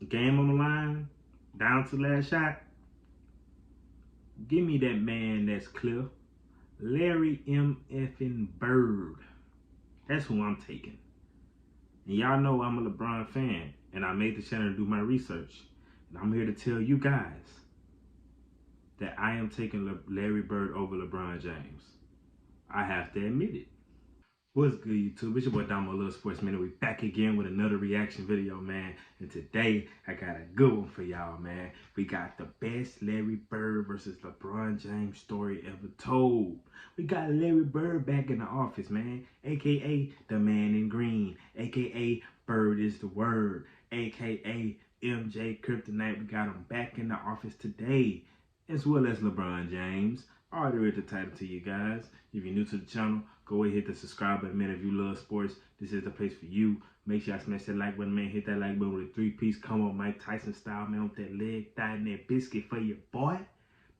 game on the line, down to the last shot, give me that man that's clear. Larry M. effing Bird. That's who I'm taking. And y'all know I'm a LeBron fan, and I made the channel to do my research. And I'm here to tell you guys that I am taking Larry Bird over LeBron James. I have to admit it. What's good, YouTube? It's your boy Damo, Little Sports Man. We back again with another reaction video, man. And today, I got a good one for y'all, man. We got the best Larry Bird versus LeBron James story ever told. We got Larry Bird back in the office, man. AKA the man in green. AKA Bird is the word. AKA MJ Kryptonite. We got him back in the office today. As well as LeBron James. I already read the title to you guys. If you're new to the channel, go ahead, hit the subscribe button, man. If you love sports, this is the place for you. Make sure I smash that like button, man. Hit that like button with a 3-piece come on Mike Tyson style, man, with that leg thigh and that biscuit for your boy.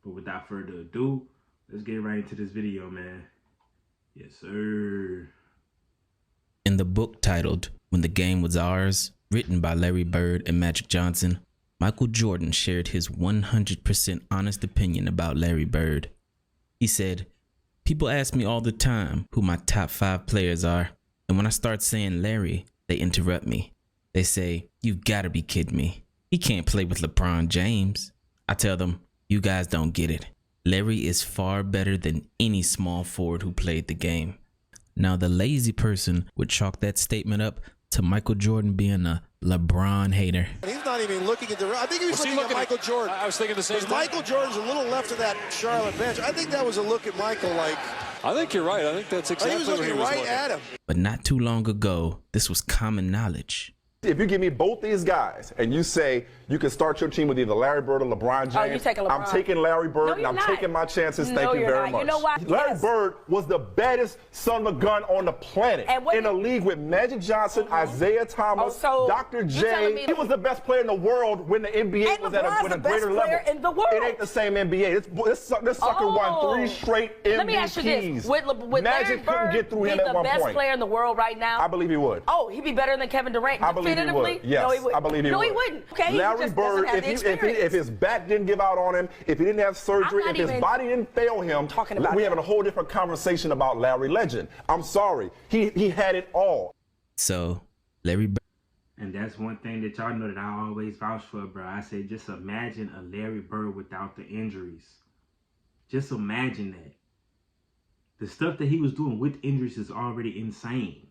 But without further ado, let's get right into this video, man. Yes, sir. In the book titled When the Game Was Ours, written by Larry Bird and Magic Johnson, Michael Jordan shared his 100% honest opinion about Larry Bird. He said, "People ask me all the time who my top 5 players are, and when I start saying Larry, they interrupt me. They say, you've got to be kidding me. He can't play with LeBron James." I tell them, you guys don't get it. Larry is far better than any small forward who played the game. Now, the lazy person would chalk that statement up to Michael Jordan being a LeBron hater. He's not even looking at the. I think he was looking at Michael Jordan. I was thinking the same thing. Michael Jordan's a little left of that Charlotte bench. I think that was a look at Michael like. I think you're right. I think that's exactly he was what looking he was right looking at him. But not too long ago, this was common knowledge. If you give me both these guys and you say you can start your team with either Larry Bird or LeBron James, Oh, you taking LeBron. I'm taking Larry Bird No, and you're I'm not. taking my chances. No, Thank you you're very not. much. You know why? Larry Yes. Bird was the baddest son of a gun on the planet. And what in a did- league with Magic Johnson, Isaiah Thomas, Oh, so Dr. you telling J. me He was the best player in the world when the NBA And was at LeBron's with a the best greater level. player in the world. It ain't the same NBA. This sucker won 3 straight MVPs. Let me ask you this: Would Larry Magic couldn't Bird get through be him the at one best point. player in the world right now? I believe he would. Oh, he'd be better than Kevin Durant. I believe he definitively? would. Yes, no, he wouldn't. I believe he no, would. he wouldn't. Okay, he Larry just doesn't Bird, have the experience. if his back didn't give out on him, if he didn't have surgery, I'm not if his even body didn't fail him, talking about we're him. having a whole different conversation about Larry Legend. I'm sorry. He had it all. So, Larry Bird. And that's one thing that y'all know that I always vouch for, bro. I say just imagine a Larry Bird without the injuries. Just imagine that. The stuff that he was doing with injuries is already insane.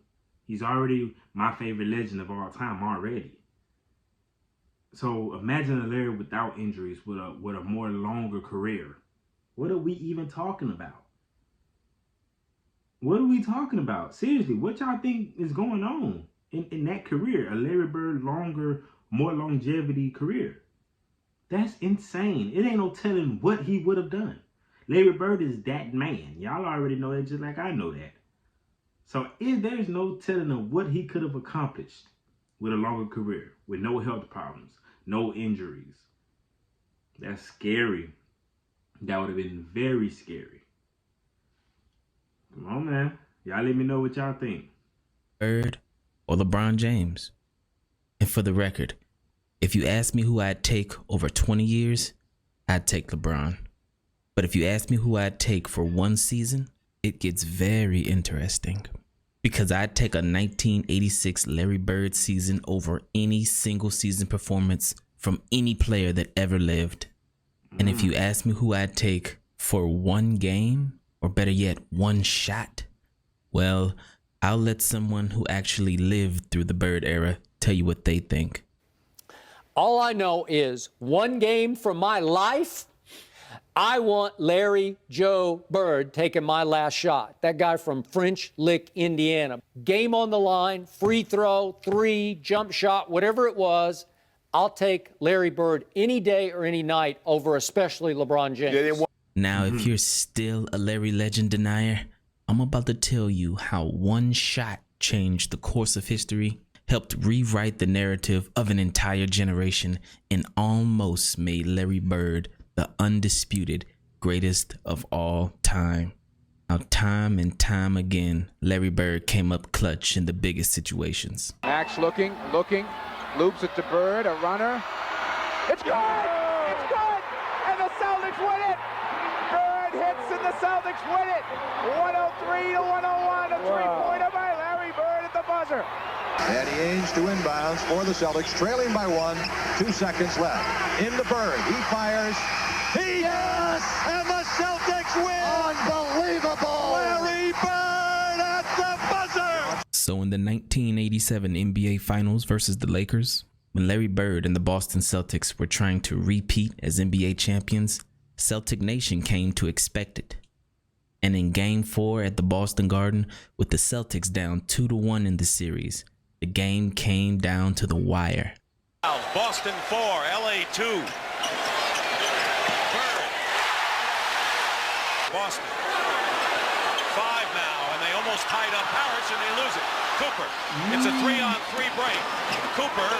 He's already my favorite legend of all time already. So imagine a Larry without injuries with a more longer career. What are we even talking about? What are we talking about? Seriously, what y'all think is going on in that career? A Larry Bird more longevity career. That's insane. It ain't no telling what he would have done. Larry Bird is that man. Y'all already know that just like I know that. So there's no telling of what he could have accomplished with a longer career, with no health problems, no injuries. That's scary. That would have been very scary. Come on, man. Y'all let me know what y'all think. Bird or LeBron James. And for the record, if you ask me who I'd take over 20 years, I'd take LeBron. But if you ask me who I'd take for one season, it gets very interesting. Because I'd take a 1986 Larry Bird season over any single season performance from any player that ever lived. And if you ask me who I'd take for one game, or better yet, one shot, well, I'll let someone who actually lived through the Bird era tell you what they think. All I know is one game from my life, I want Larry Joe Bird taking my last shot. That guy from French Lick, Indiana. Game on the line, free throw, 3, jump shot, whatever it was. I'll take Larry Bird any day or any night over especially LeBron James. Now, if you're still a Larry Legend denier, I'm about to tell you how one shot changed the course of history, helped rewrite the narrative of an entire generation, and almost made Larry Bird the undisputed greatest of all time. Now, time and time again, Larry Bird came up clutch in the biggest situations. Max looking, Loops it to Bird, a runner. It's good! It's good! And the Celtics win it! Bird hits and the Celtics win it! 103 to 101, a three-pointer by Larry Bird at the buzzer. Danny Ainge to inbounds for the Celtics, trailing by 1, 2 seconds left. Into Bird, he fires. Yes! And the Celtics win! Unbelievable! Larry Bird at the buzzer! So in the 1987 NBA Finals versus the Lakers, when Larry Bird and the Boston Celtics were trying to repeat as NBA champions, Celtic Nation came to expect it. And in Game 4 at the Boston Garden, with the Celtics down 2-1 in the series, the game came down to the wire. Boston 4, LA 2. Bird. Boston. 5 now, and they almost tied up Harris, and they lose it. Cooper. It's a 3-on-3 break. Cooper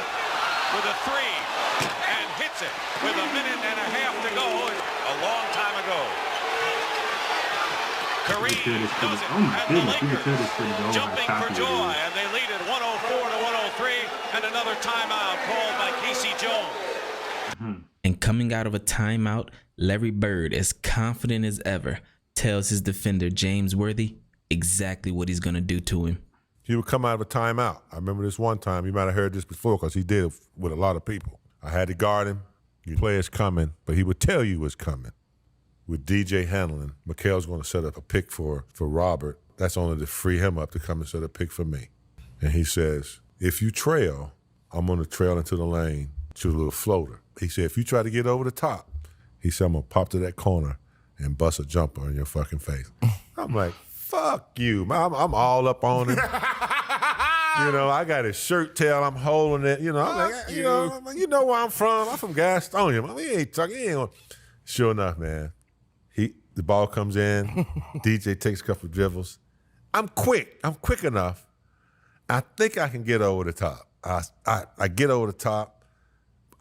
with a 3, and hits it with a minute and a half to go, a long time ago. Kareem does it, and the Lakers jumping for joy, and they lead it 104 to 103, and another timeout called by Casey Jones. And coming out of a timeout, Larry Bird, as confident as ever, tells his defender James Worthy exactly what he's going to do to him. He would come out of a timeout. I remember this one time, you might have heard this before because he did it with a lot of people. I had to guard him. The player's coming, but he would tell you what's coming. With DJ handling, Mikhail's going to set up a pick for Robert. That's only to free him up to come and set a pick for me. And he says, if you trail, I'm going to trail into the lane to a little floater. He said, if you try to get over the top, he said, I'm going to pop to that corner and bust a jumper in your fucking face. I'm like, fuck you, man. I'm all up on him. You know, I got his shirt tail. I'm holding it. You know, I'm like, you know where I'm from. I'm from Gastonia. Man, we ain't talking. Sure enough, man. The ball comes in. DJ takes a couple of dribbles. I'm quick. I'm quick enough. I think I can get over the top. I get over the top.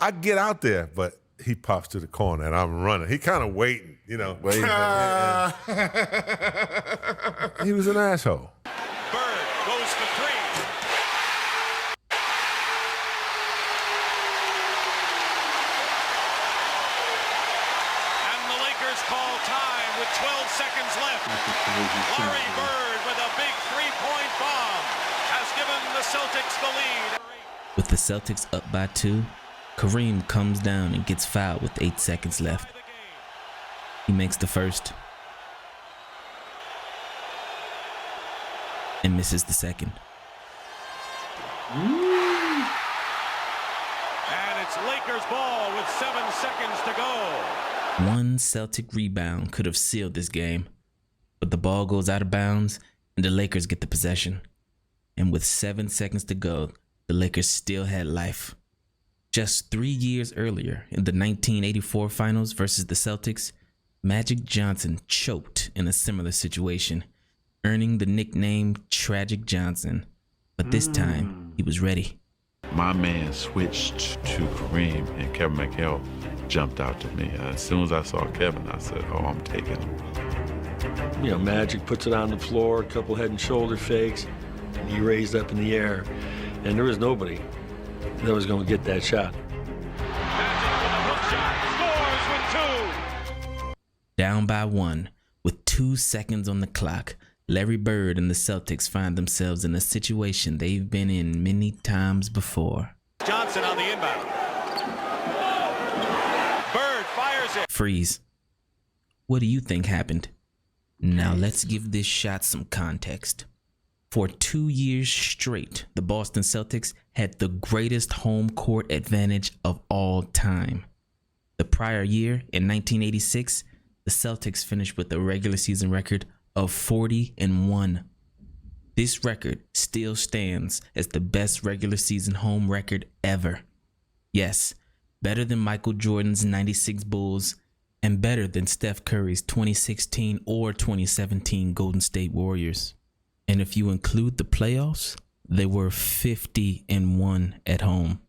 I get out there, but he pops to the corner, and I'm running. He kind of waiting, you know. Waiting. He was an asshole. Bird goes for 3. And the Lakers call time with 12 seconds left. Larry Bird with a big 3-point bomb has given the Celtics the lead. With the Celtics up by 2, Kareem comes down and gets fouled with 8 seconds left. He makes the first and misses the second. And it's Lakers ball with 7 seconds to go. One Celtic rebound could have sealed this game, but the ball goes out of bounds and the Lakers get the possession. And with 7 seconds to go, the Lakers still had life. Just 3 years earlier, in the 1984 finals versus the Celtics, Magic Johnson choked in a similar situation, earning the nickname Tragic Johnson. But this time, he was ready. My man switched to Kareem, and Kevin McHale jumped out to me. As soon as I saw Kevin, I said, oh, I'm taking him. You know, Magic puts it on the floor, a couple head and shoulder fakes, and he raised up in the air. And there was nobody that was going to get that shot. Magic with a hook shot, scores with 2. Down by 1, with 2 seconds on the clock, Larry Bird and the Celtics find themselves in a situation they've been in many times before. Johnson on the inbound. Bird fires it. Freeze. What do you think happened? Now let's give this shot some context. For 2 years straight, the Boston Celtics had the greatest home court advantage of all time. The prior year, in 1986, the Celtics finished with a regular season record of 40-1. This record still stands as the best regular season home record ever. Yes, better than Michael Jordan's 96 Bulls and better than Steph Curry's 2016 or 2017 Golden State Warriors. And if you include the playoffs, they were 50-1 at home.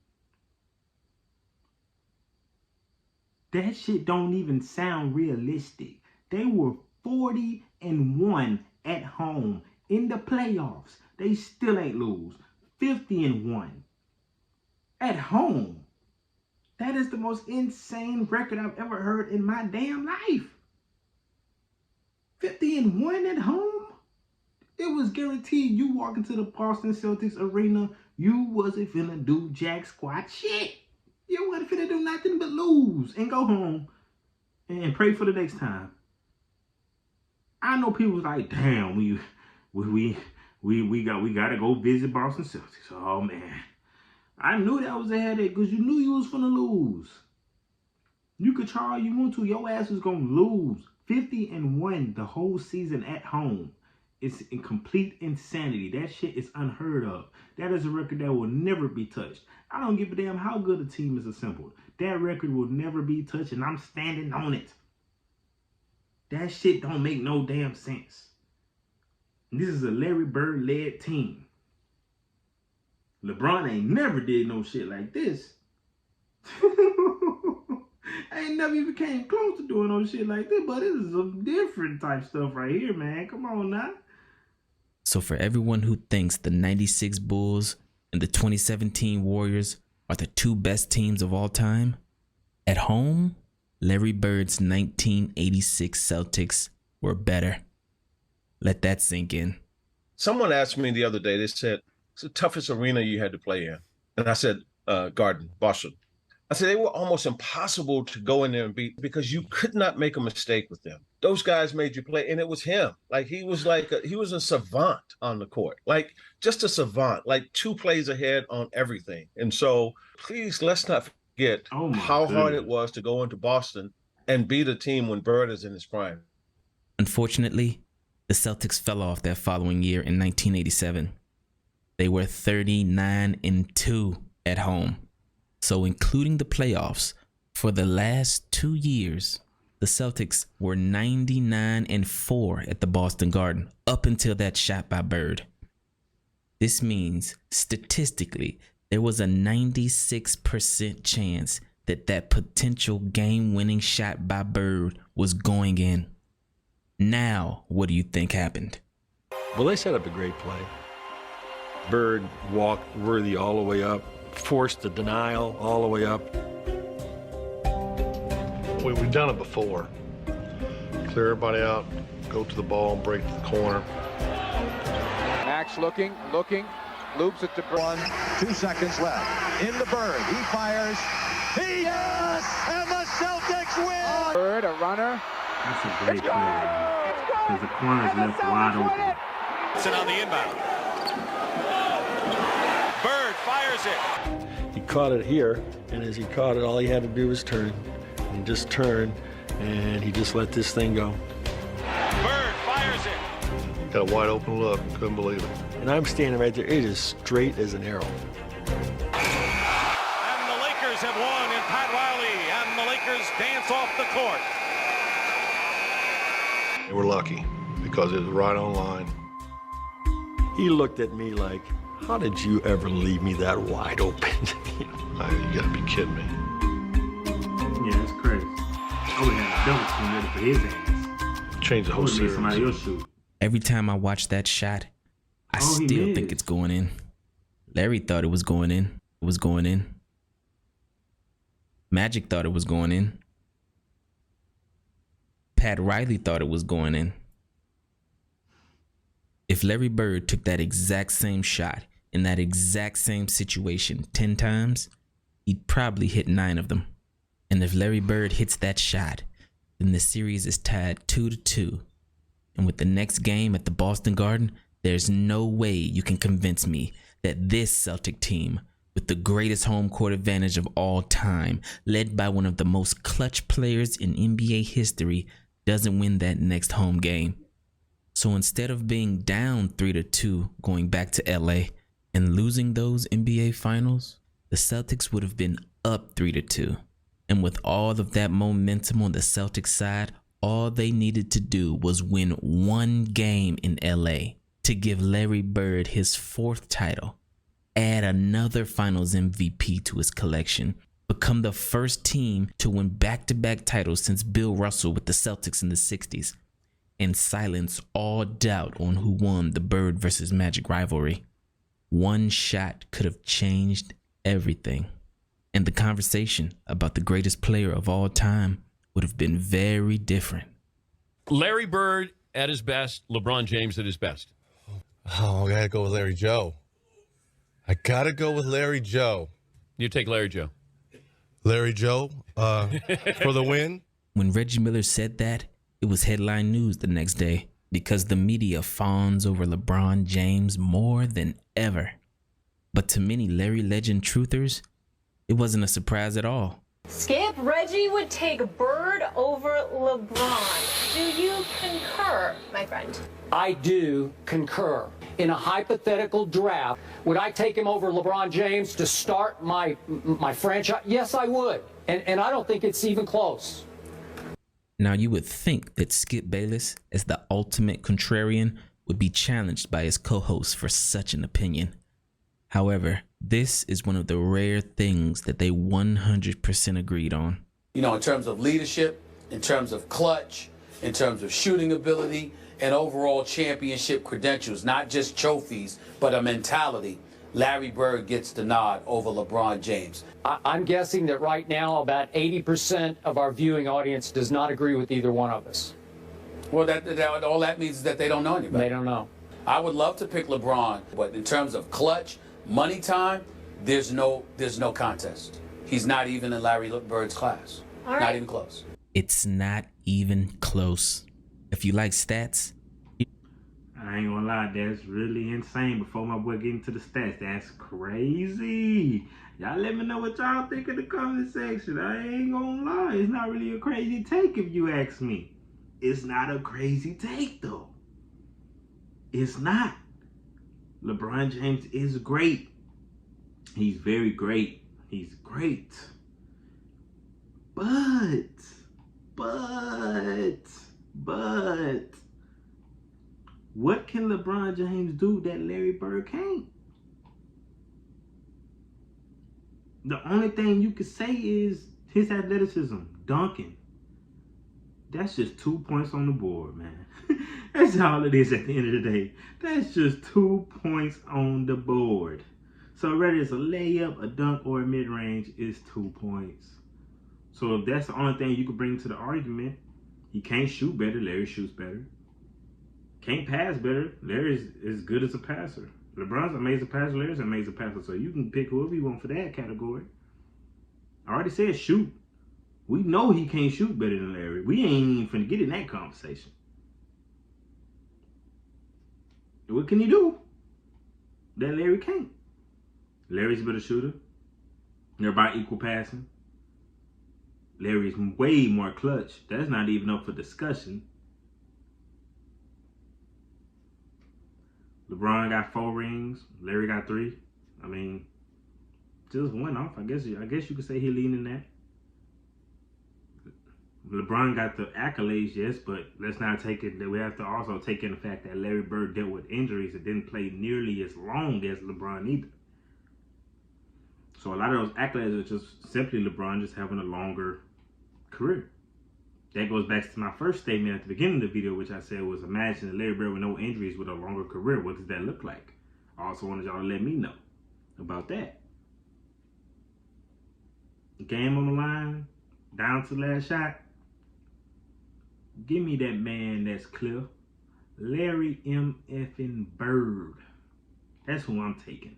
That shit don't even sound realistic. They were 40-1 at home in the playoffs. They still ain't lose. 50-1. at home. That is the most insane record I've ever heard in my damn life. 50-1 at home? It was guaranteed you walk into the Boston Celtics arena, you wasn't finna do jack squat shit. You wasn't finna do nothing but lose and go home and pray for the next time. I know people was like, damn, we gotta go visit Boston Celtics. Oh man. I knew that was a headache because you knew you was finna lose. You could try all you want to. Your ass was gonna lose. 50-1 the whole season at home. It's in complete insanity. That shit is unheard of. That is a record that will never be touched. I don't give a damn how good a team is assembled. That record will never be touched, and I'm standing on it. That shit don't make no damn sense. This is a Larry Bird-led team. LeBron ain't never did no shit like this. I ain't never even came close to doing no shit like this, but this is some different type stuff right here, man. Come on now. So for everyone who thinks the 96 Bulls and the 2017 Warriors are the two best teams of all time, at home, Larry Bird's 1986 Celtics were better. Let that sink in. Someone asked me the other day, they said, it's the toughest arena you had to play in. And I said, Garden, Boston. I said, they were almost impossible to go in there and beat because you could not make a mistake with them. Those guys made you play, and it was him. Like, he was a savant on the court. Like, just a savant, like 2 plays ahead on everything. And so, please, let's not forget how hard it was to go into Boston and beat a team when Bird is in his prime. Unfortunately, the Celtics fell off that following year in 1987. They were 39-2 at home. So including the playoffs, for the last 2 years, the Celtics were 99-4 at the Boston Garden up until that shot by Bird. This means, statistically, there was a 96% chance that that potential game-winning shot by Bird was going in. Now, what do you think happened? Well, they set up a great play. Bird walked Worthy all the way up, forced the denial all the way up. We've done it before. Clear everybody out, go to the ball, and break to the corner. Max looking, loops it to Bird. 2 seconds left. Into Bird. He fires. Yes! And the Celtics win! Bird, a runner. That's a great play. Because the corner's left wide open. It's on the inbound. Bird fires it. He caught it here, and as he caught it, all he had to do was turn. And just turn, and he just let this thing go. Bird fires it. Got a wide open look. Couldn't believe it. And I'm standing right there. It is straight as an arrow. And the Lakers have won in Pat Riley, and the Lakers dance off the court. They were lucky because it was right on line. He looked at me like, how did you ever leave me that wide open? You gotta be kidding me. Yeah, that's crazy. I would have a double team ready for his ass. Change the whole series. Somebody else shoot. Every time I watch that shot, I still think it's going in. Larry thought it was going in. It was going in. Magic thought it was going in. Pat Riley thought it was going in. If Larry Bird took that exact same shot in that exact same situation 10 times, he'd probably hit 9 of them. And if Larry Bird hits that shot, then the series is tied 2-2. And with the next game at the Boston Garden, there's no way you can convince me that this Celtic team, with the greatest home court advantage of all time, led by one of the most clutch players in NBA history, doesn't win that next home game. So instead of being down 3-2 going back to LA and losing those NBA finals, the Celtics would have been up 3-2. And with all of that momentum on the Celtics side, all they needed to do was win one game in LA to give Larry Bird his 4th title, add another Finals MVP to his collection, become the first team to win back-to-back titles since Bill Russell with the Celtics in the 60s, and silence all doubt on who won the Bird versus Magic rivalry. One shot could have changed everything. And the conversation about the greatest player of all time would have been very different. Larry Bird at his best, LeBron James at his best. Oh, I gotta go with Larry Joe. I gotta go with Larry Joe. You take Larry Joe. Larry Joe for the win. When Reggie Miller said that, it was headline news the next day because the media fawns over LeBron James more than ever. But to many Larry Legend truthers, it wasn't a surprise at all. Skip, Reggie would take Bird over LeBron. Do you concur, my friend? I do concur. In a hypothetical draft, would I take him over LeBron James to start my franchise? Yes, I would. And I don't think it's even close. Now you would think that Skip Bayless, as the ultimate contrarian, would be challenged by his co-host for such an opinion. However, this is one of the rare things that they 100% agreed on. You know, in terms of leadership, in terms of clutch, in terms of shooting ability, and overall championship credentials, not just trophies, but a mentality, Larry Bird gets the nod over LeBron James. I'm guessing that right now about 80% of our viewing audience does not agree with either one of us. Well, all that means is that they don't know anybody. They don't know. I would love to pick LeBron, but in terms of clutch, money time, there's no contest. He's not even in Larry Bird's class. All right. Not even close. It's not even close. If you like stats, I ain't gonna lie, that's really insane. Before my boy get into the stats, that's crazy. Y'all let me know what y'all think in the comment section. I ain't gonna lie, it's not really a crazy take if you ask me. It's not a crazy take though. It's not. LeBron James is great. He's very great. He's great. But what can LeBron James do that Larry Bird can't? The only thing you could say is his athleticism, dunking. That's just 2 points on the board, man. That's all it is at the end of the day. That's just 2 points on the board. So whether it's a layup, a dunk, or a mid-range, it's 2 points. So if that's the only thing you could bring to the argument, he can't shoot better, Larry shoots better. Can't pass better, Larry's as good as a passer. LeBron's an amazing passer, Larry's an amazing passer. So you can pick whoever you want for that category. I already said shoot. We know he can't shoot better than Larry. We ain't even finna get in that conversation. What can he do that Larry can't? Larry's a better shooter. They're about equal passing. Larry's way more clutch. That's not even up for discussion. LeBron got 4 rings. Larry got 3. I mean, just one off. I guess you could say he leaning that. LeBron got the accolades, yes, but let's not take it that we have to also take in the fact that Larry Bird dealt with injuries and didn't play nearly as long as LeBron either. So a lot of those accolades are just simply LeBron just having a longer career. That goes back to my first statement at the beginning of the video, which I said was imagine Larry Bird with no injuries with a longer career. What does that look like? I also wanted y'all to let me know about that. Game on the line, down to the last shot. Give me that man that's clear. Larry M. effing Bird. That's who I'm taking.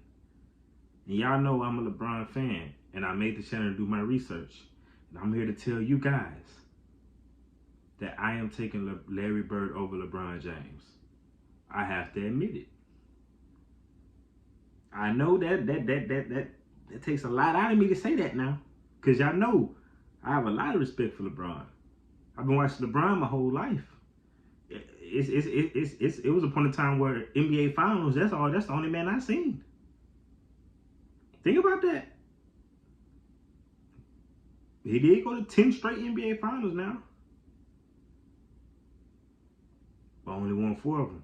And y'all know I'm a LeBron fan. And I made the channel to do my research. And I'm here to tell you guys that I am taking Larry Bird over LeBron James. I have to admit it. I know that takes a lot out of me to say that now. Because y'all know I have a lot of respect for LeBron. I've been watching LeBron my whole life. It was a point in time where NBA Finals, that's the only man I've seen. Think about that. He did go to 10 straight NBA Finals now. But only won 4 of them.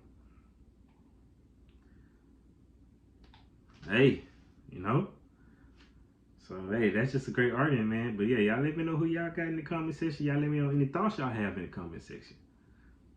Hey, you know? So, hey, that's just a great argument, man. But yeah, y'all let me know who y'all got in the comment section. Y'all let me know any thoughts y'all have in the comment section.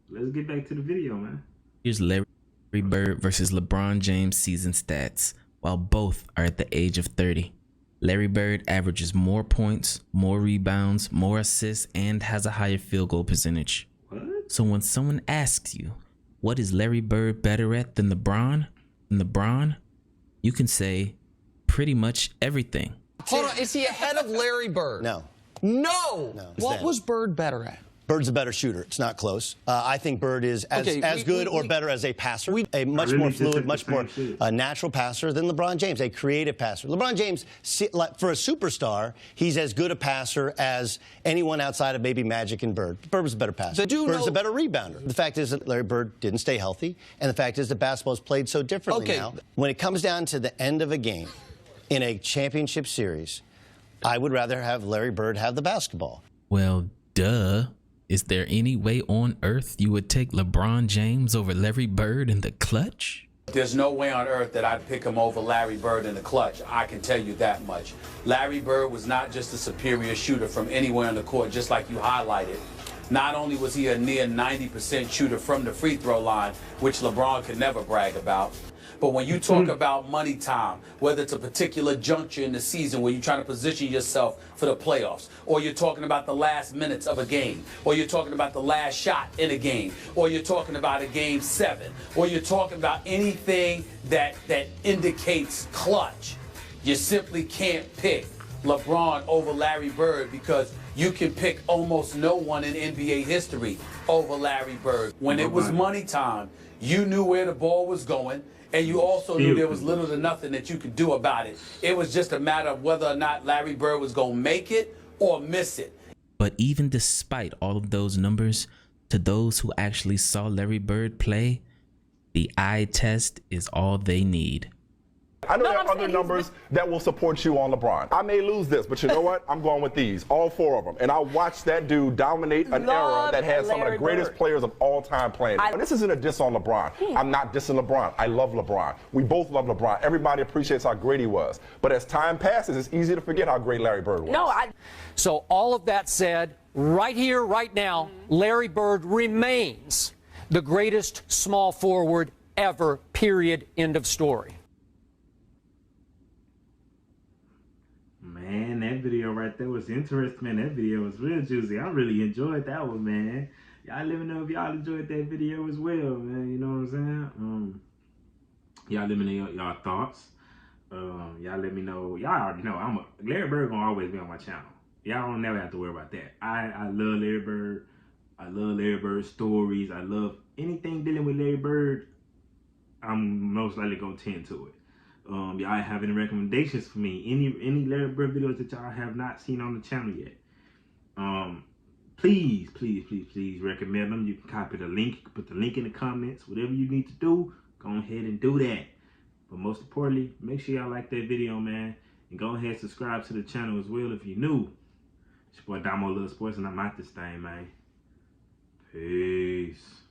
Let's get back to the video, man. Here's Larry Bird versus LeBron James season stats, while both are at the age of 30. Larry Bird averages more points, more rebounds, more assists, and has a higher field goal percentage. What? So when someone asks you, what is Larry Bird better at than LeBron? You can say pretty much everything. Hold on, is he ahead of Larry Bird? No. No. No. What was Bird better at? Bird's a better shooter. It's not close. I think Bird is as good or better as a passer, a much more fluid, much more natural passer than LeBron James, a creative passer. LeBron James, for a superstar, he's as good a passer as anyone outside of maybe Magic and Bird. Bird was a better passer. Bird's a better rebounder. The fact is that Larry Bird didn't stay healthy, and the fact is that basketball is played so differently now. When it comes down to the end of a game in a championship series, I would rather have Larry Bird have the basketball. Well, duh. Is there any way on earth you would take LeBron James over Larry Bird in the clutch? There's no way on earth that I'd pick him over Larry Bird in the clutch. I can tell you that much. Larry Bird was not just a superior shooter from anywhere on the court, just like you highlighted. Not only was he a near 90% shooter from the free throw line, which LeBron could never brag about, but when you talk about money time, whether it's a particular juncture in the season where you're trying to position yourself for the playoffs, or you're talking about the last minutes of a game, or you're talking about the last shot in a game, or you're talking about a game 7, or you're talking about anything that indicates clutch, you simply can't pick LeBron over Larry Bird because you can pick almost no one in NBA history over Larry Bird. When it was money time, you knew where the ball was going, and you also knew there was little to nothing that you could do about it. It was just a matter of whether or not Larry Bird was going to make it or miss it. But even despite all of those numbers, to those who actually saw Larry Bird play, the eye test is all they need. I know there are other numbers that will support you on LeBron. I may lose this, but you know what? I'm going with these, all 4 of them. And I watched that dude dominate an era that had some of the greatest players of all time playing. And this isn't a diss on LeBron. I'm not dissing LeBron. I love LeBron. We both love LeBron. Everybody appreciates how great he was. But as time passes, it's easy to forget how great Larry Bird was. So all of that said, right here, right now, Larry Bird remains the greatest small forward ever, period, end of story. Man, that video right there was interesting, man. That video was real juicy. I really enjoyed that one, man. Y'all let me know if y'all enjoyed that video as well, man. You know what I'm saying? Y'all let me know y'all thoughts. Y'all let me know. Y'all already know Larry Bird gonna always be on my channel. Y'all don't never have to worry about that. I love Larry Bird. I love Larry Bird stories. I love anything dealing with Larry Bird. I'm most likely gonna tend to it. Y'all have any recommendations for me? Any Larry Bird videos that y'all have not seen on the channel yet? Please recommend them. You can copy the link, you can put the link in the comments. Whatever you need to do, go ahead and do that. But most importantly, make sure y'all like that video, man. And go ahead and subscribe to the channel as well if you're new. It's your boy Damo Little Sports, and I'm out this thing, man. Peace.